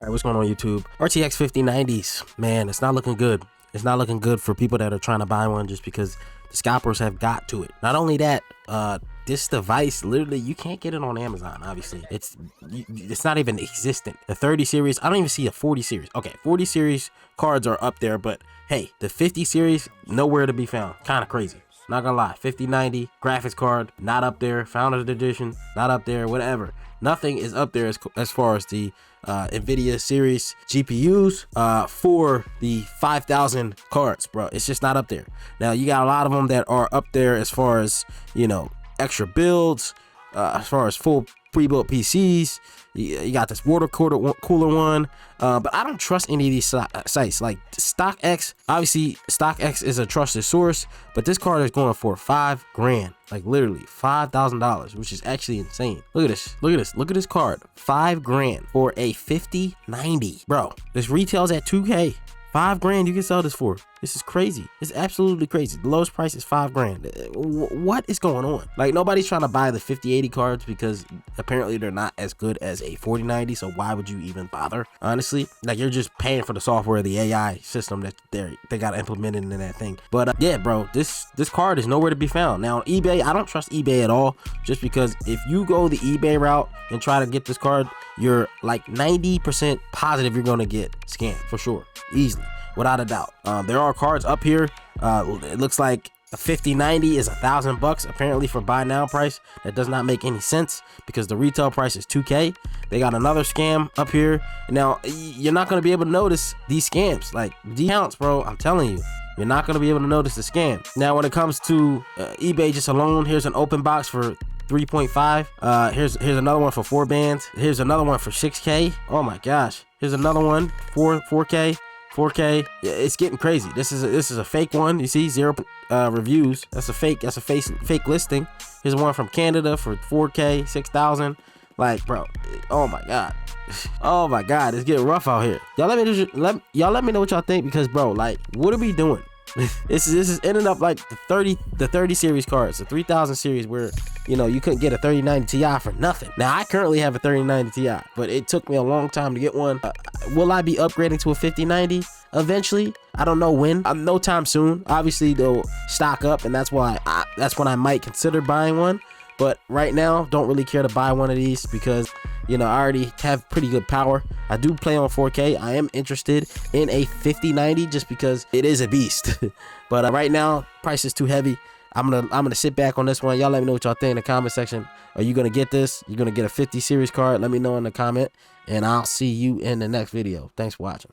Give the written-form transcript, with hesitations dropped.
Alright, what's going on YouTube? RTX 5090s, man, it's not looking good. It's not looking good for people that are trying to buy one just because the scalpers have got to it. Not only that, this device, literally, you can't get it on Amazon, obviously. It's not even existent. The 30 series, I don't even see a 40 series. Okay, 40 series cards are up there, but hey, the 50 series, nowhere to be found. Kind of crazy. Not gonna lie, 5090 graphics card, not up there. Founders edition, not up there. Whatever. Nothing is up there as far as the NVIDIA series GPUs for the 5,000 cards, bro. It's just not up there. Now, you got a lot of them that are up there as far as, you know, extra builds, as far as full pre-built PCs. You got this water cooler one, but I don't trust any of these sites. Like StockX, obviously StockX is a trusted source, but this card is going for $5 grand, like literally $5,000, which is actually insane. Look at this, look at this, look at this card, $5 grand for a 5090, bro. This retails at 2K. $5 grand you can sell this for. This is crazy. It's absolutely crazy. The lowest price is $5 grand. What is going on? Like, nobody's trying to buy the 5080 cards because apparently they're not as good as a 4090. So why would you even bother? Honestly, like, you're just paying for the software, the AI system that they got implemented in that thing. But yeah, bro, this card is nowhere to be found. Now on eBay, I don't trust eBay at all, just because if you go the eBay route and try to get this card, you're like 90% positive you're gonna get scammed for sure, easily, without a doubt. There are cards up here. It looks like a 5090 is $1,000 apparently for buy now price. That does not make any sense because the retail price is 2K. They got another scam up here. Now, you're not going to be able to notice these scams. Like, these counts, bro, I'm telling you, you're not going to be able to notice the scam. Now, when it comes to eBay just alone, here's an open box for 3.5. Here's another one for 4 bands. Here's another one for 6K. Oh my gosh. Here's another one for 4K. 4K. Yeah, it's getting crazy. This is a fake one. You see, 0 reviews. That's a fake listing. Here's one from Canada for 4K, 6,000. Like, bro, oh my god. Oh my god, it's getting rough out here. Y'all let me know what y'all think, because bro, like, what are we doing? This is ending up like the 30 series cards, the 3000 series, where, you know, you couldn't get a 3090 Ti for nothing. Now, I currently have a 3090 Ti, but it took me a long time to get one. Will I be upgrading to a 5090 eventually? I don't know when. No time soon. Obviously, they'll stock up, and that's when I might consider buying one. But right now, don't really care to buy one of these because, you know, I already have pretty good power. I do play on 4K. I am interested in a 5090 just because it is a beast. But right now, price is too heavy. I'm gonna sit back on this one. Y'all let me know what y'all think in the comment section. Are you gonna get this? You're gonna get a 50 series card? Let me know in the comment, and I'll see you in the next video. Thanks for watching.